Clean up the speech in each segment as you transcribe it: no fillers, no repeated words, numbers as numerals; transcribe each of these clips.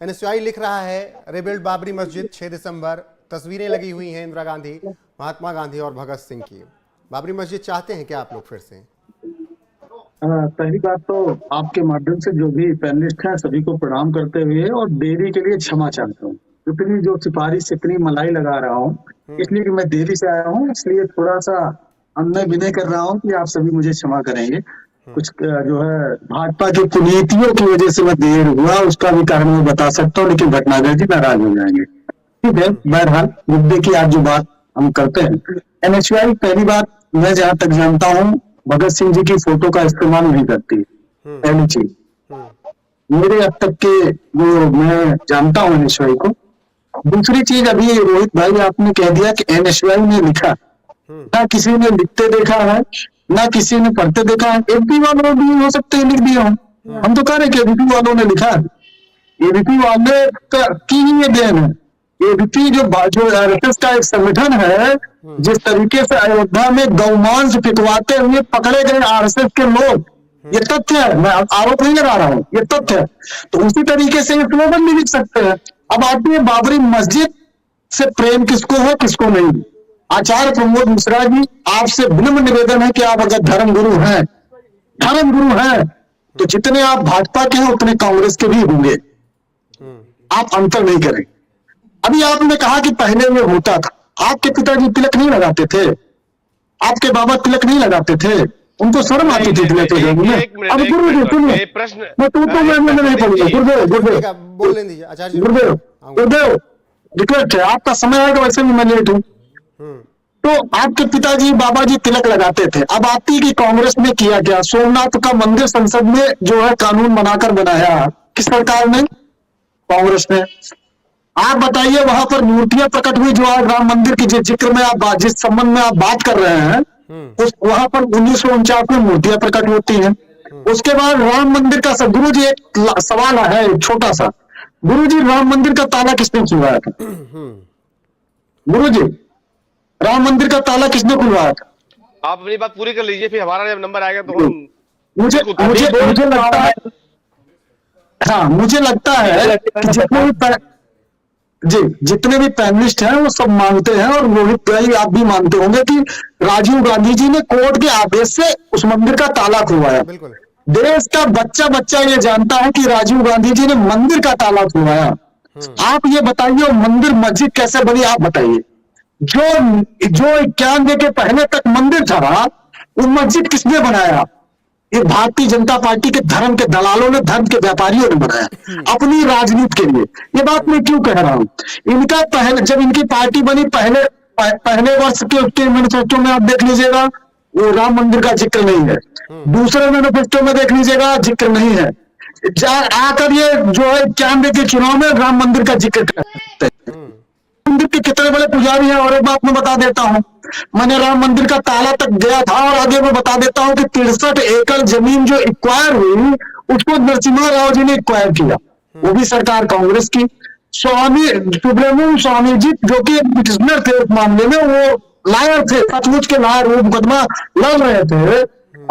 NSUI लिख रहा है रिबिल्ड बाबरी मस्जिद 6 दिसंबर, तस्वीरें लगी हुई हैं इंदिरा गांधी, महात्मा गांधी और भगत सिंह की। बाबरी मस्जिद चाहते हैं क्या आप लोग फिर से? पहली बात तो आपके माध्यम से जो भी पैनलिस्ट हैं सभी को प्रणाम करते हुए और देरी के लिए क्षमा चाहता हूँ। इतनी जो सिफारिश इतनी मलाई लगा रहा हूँ इसलिए कि मैं देरी से आया हूँ, इसलिए थोड़ा सा अनय विनय कर रहा हूँ कि आप सभी मुझे क्षमा करेंगे। कुछ जो है भाजपा की कुनीतियों की वजह से मैं देर हुआ, उसका भी कारण मैं बता सकता हूँ, लेकिन भटनागर जी नाराज हो जाएंगे। ठीक है, बहरहाल मुद्दे की आज जो बात हम करते हैं, एनएसयूआई पहली बात मैं जहां तक जानता हूँ भगत सिंह जी की फोटो का इस्तेमाल नहीं करती। पहली चीज, मेरे अब तक के जो मैं जानता हूँ एनएसयूआई को। दूसरी चीज, अभी रोहित भाई आपने कह दिया कि एनएसयूआई ने लिखा, ना किसी ने लिखते देखा है ना किसी ने पढ़ते देखा है। एबीपी वालों भी हो सकते हैं लिख दिया हो, हम तो कह रहे कि एबीपी वालों ने लिखा है। एबीपी वाले की ही ये देन है। एबीपी जो आरएसएस का एक संगठन है, जिस तरीके से अयोध्या में गौमांस पिटवाते हुए पकड़े गए आरएसएस के लोग, ये तथ्य है, मैं आरोप नहीं लगा रहा हूँ, ये तथ्य है। तो उसी तरीके से ये स्लोगन भी लिख सकते हैं। अब आती है बाबरी मस्जिद से प्रेम किसको है किसको नहीं। आचार्य प्रमोद मिश्रा जी, आपसे विनम्र निवेदन है कि आप अगर धर्मगुरु हैं तो जितने आप भाजपा के हैं उतने कांग्रेस के भी होंगे, आप अंतर नहीं करें। अभी आपने कहा कि पहले ये होता था, आपके पिताजी तिलक नहीं लगाते थे, आपके बाबा तिलक नहीं लगाते थे, उनको शर्म आती थी तिलक लगाने में। अब गुरुदेव सुनिए, मैं तो मैं नहीं पढ़ूंगा। गुरुदेव रिक्वेस्ट है, आपका समय आएगा, वैसे भी मैं लेट हूँ। तो आपके पिताजी बाबा जी तिलक लगाते थे। अब आती कि कांग्रेस ने किया क्या, सोमनाथ का मंदिर संसद में जो है कानून बनाकर बनाया, किस सरकार ने? कांग्रेस ने। आप बताइए, वहां पर मूर्तियां प्रकट हुई जो आज राम मंदिर की जिस जिक्र में आप जिस संबंध में आप बात कर रहे हैं, उस वहां पर 1949 में मूर्तियां प्रकट होती हैं। उसके बाद राम मंदिर का गुरु जी एक सवाल है छोटा सा, गुरु जी राम मंदिर का ताला किसने खुलवाया था? गुरु जी राम मंदिर का ताला किसने खुलवाया था? आप अपनी बात पूरी कर लीजिए, फिर हमारा जब नंबर आएगा तो हम मुझे लगता है, हाँ मुझे लगता है कि जितने भी पैनलिस्ट हैं वो सब मानते हैं, और रोहित भाई आप भी मानते होंगे कि राजीव गांधी जी ने कोर्ट के आदेश से उस मंदिर का ताला खुलवाया। देश का बच्चा ये जानता है कि राजीव गांधी जी ने मंदिर का ताला खुलवाया। आप ये बताइए मंदिर मस्जिद कैसे बनी, आप बताइए। जो 91 के पहले तक मंदिर था, वो मस्जिद किसने बनाया? ये भारतीय जनता पार्टी के धर्म के दलालों ने, धर्म के व्यापारियों ने बनाया अपनी राजनीति के लिए। ये बात मैं क्यों कह रहा हूं? इनका पहले जब इनकी पार्टी बनी, पहले वर्ष के मैनिफेस्टो में आप देख लीजिएगा वो राम मंदिर का जिक्र नहीं है, दूसरे मैनिफेस्टो में देख लीजिएगा जिक्र नहीं है, आकर ये जो है 91 के चुनाव में राम मंदिर का जिक्र करते हैं। मंदिर के कितने बड़े पुजारी हैं। और एक बात मैं बता देता हूं, मैंने राम मंदिर का ताला तक गया था, और आगे मैं बता देता हूं कि 63 एकड़ जमीन जो एक्वायर हुई उसको नरसिम्हा राव जी ने एक्वायर किया, वो भी सरकार कांग्रेस की। स्वामी सुब्रमण्यम स्वामी जी जो कि पिटिशनर थे उस मामले में, वो लायर थे, सचमुच के लायर, वो मुकदमा लड़ रहे थे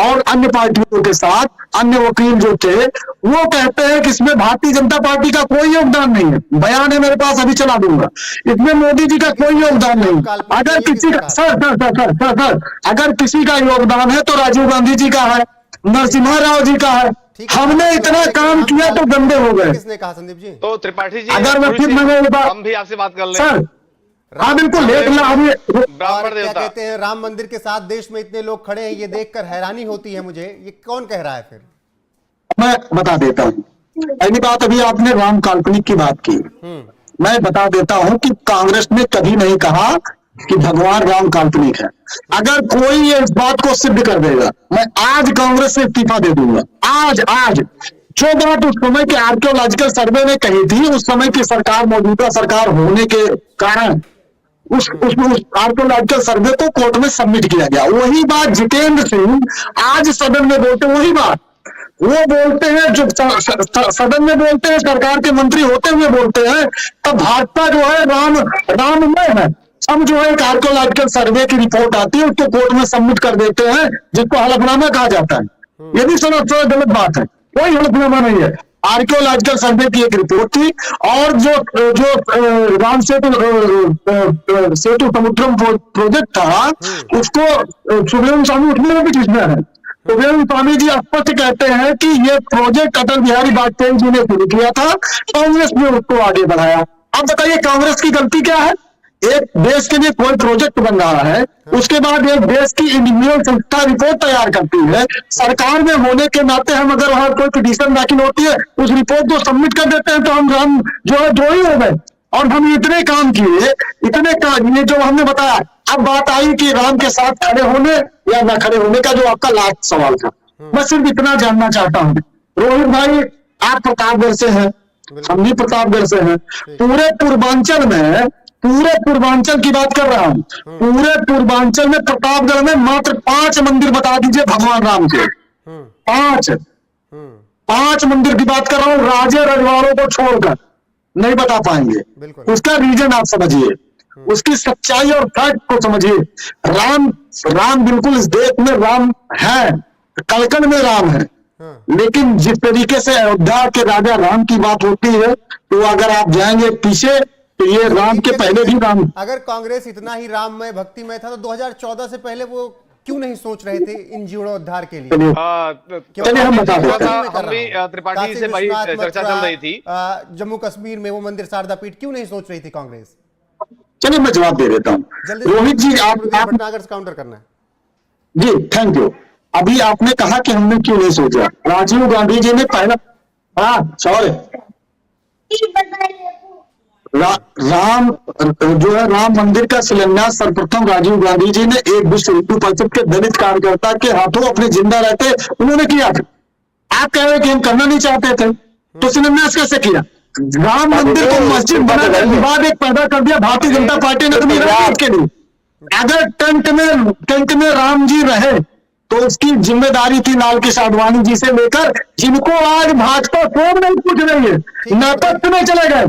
और अन्य पार्टियों के साथ अन्य वकील जो थे वो कहते हैं कि इसमें भारतीय जनता पार्टी का कोई योगदान नहीं है। बयान है मेरे पास, अभी चला दूंगा। इसमें मोदी जी का कोई योगदान नहीं। अगर किसी का सर अगर किसी का योगदान है तो राजीव गांधी जी का है, नरसिम्हा राव जी का है। हमने इतना काम किया तो गंदे हो गए। किसने कहा संदीप जी? तो त्रिपाठी जी, अगर मैं फिर हम भी आपसे बात कर लें सर। हाँ बिल्कुल, क्या कहते हैं, राम मंदिर के साथ देश में इतने लोग खड़े हैं, ये देखकर हैरानी होती है मुझे। ये कौन कह रहा है फिर? मैं बता देता हूँ। पहली बात, अभी आपने राम काल्पनिक की बात की, मैं बता देता हूँ कि कांग्रेस ने कभी नहीं कहा कि भगवान राम काल्पनिक है। अगर कोई ये इस बात को सिद्ध कर देगा, मैं आज कांग्रेस से इस्तीफा दे दूंगा। आज जो बात उस समय के आर्कियोलॉजिकल सर्वे ने कही थी, उस समय की सरकार, मौजूदा सरकार होने के कारण उस आर्कियोलॉजिकल सर्वे को कोर्ट में सबमिट किया गया। वही बात जितेंद्र सिंह आज सदन में बोलते, वही बात वो बोलते हैं जो सदन में बोलते हैं, सरकार के मंत्री होते हुए बोलते हैं। तब भाजपा जो है राममय है। हम जो है एक आर्कियोलॉजिकल सर्वे की रिपोर्ट आती है, उसको कोर्ट में सबमिट कर देते हैं, जिसको हलफनामा कहा जाता है। ये भी गलत बात है, कोई हलफनामा नहीं है। आर्कियोलॉजिकल सर्वे की एक रिपोर्ट थी, और जो जो राम सेतु समुद्रम प्रोजेक्ट था, उसको सुब्रमण्यम स्वामी उसमें भी जिसमें है। सुब्रमण्यम स्वामी जी स्पष्ट कहते हैं कि ये प्रोजेक्ट अटल बिहारी वाजपेयी जी ने शुरू किया था, कांग्रेस ने उसको आगे बढ़ाया। अब बताइए कांग्रेस की गलती क्या है? एक देश के लिए कोई प्रोजेक्ट बन रहा है, उसके बाद एक देश की इंजीनियर संस्था रिपोर्ट तैयार करती है, सरकार में होने के नाते हम अगर वहां कोई पिटीशन दाखिल होती है, उस रिपोर्ट को सबमिट कर देते हैं, तो हम जो है जो ही हो गए। और हम इतने काम किए, इतने काम, ये जो हमने बताया। अब बात आई कि राम के साथ खड़े होने या न खड़े होने का, जो आपका लास्ट सवाल था, मैं सिर्फ इतना जानना चाहता हूं। रोहित भाई, आप प्रतापगढ़ से हैं, हम भी प्रतापगढ़ से हैं। पूरे पूर्वांचल की बात कर रहा हूं, पूरे पूर्वांचल में प्रतापगढ़ में मात्र 5 मंदिर बता दीजिए भगवान राम के। 5 मंदिर की बात कर रहा हूं, राजे रजवाड़ों को छोड़कर नहीं बता पाएंगे। उसका रीजन आप समझिए, उसकी सच्चाई और फैक्ट को समझिए। राम बिल्कुल इस देश में राम है, कलकल में राम है, लेकिन जिस तरीके से अयोध्या के राजा राम की बात होती है, तो अगर आप जाएंगे पीछे, तो ये राम के पहले भी राम। अगर कांग्रेस इतना ही राममय भक्तिमय था, तो 2014 से पहले वो क्यों नहीं सोच रहे थे इन जीर्णोद्धार के लिए? चलिए हम बता देते हैं। हम भी त्रिपाठी से भाई चर्चा चल रही थी, जम्मू कश्मीर में वो मंदिर शारदा पीठ क्यों नहीं सोच रही थी कांग्रेस? चलिए मैं जवाब दे देता हूँ। रोहित जी, आप भटनागर से काउंटर करना है जी, थैंक यू। अभी आपने कहा कि हमने क्यों नहीं सोचा। राजीव गांधी जी ने पहला, राम जो है, राम मंदिर का शिलान्यास सर्वप्रथम राजीव गांधी जी ने एक विश्व हिंदू परिषद के दलित कार्यकर्ता के हाथों अपने जिंदा रहते उन्होंने किया था। आप कह रहे हैं कि हम करना नहीं चाहते थे, तो शिलान्यास कैसे किया? राम मंदिर को मस्जिद बनाकर विवाद एक पैदा कर दिया भारतीय जनता पार्टी ने अपनी राजनीति के लिए। अगर टेंट में राम जी रहे, तो उसकी जिम्मेदारी थी लाल कृष्ण आडवाणी जी से लेकर, जिनको आज भाजपा कौन नहीं पूछ रही है, नेतृत्व में चले गए।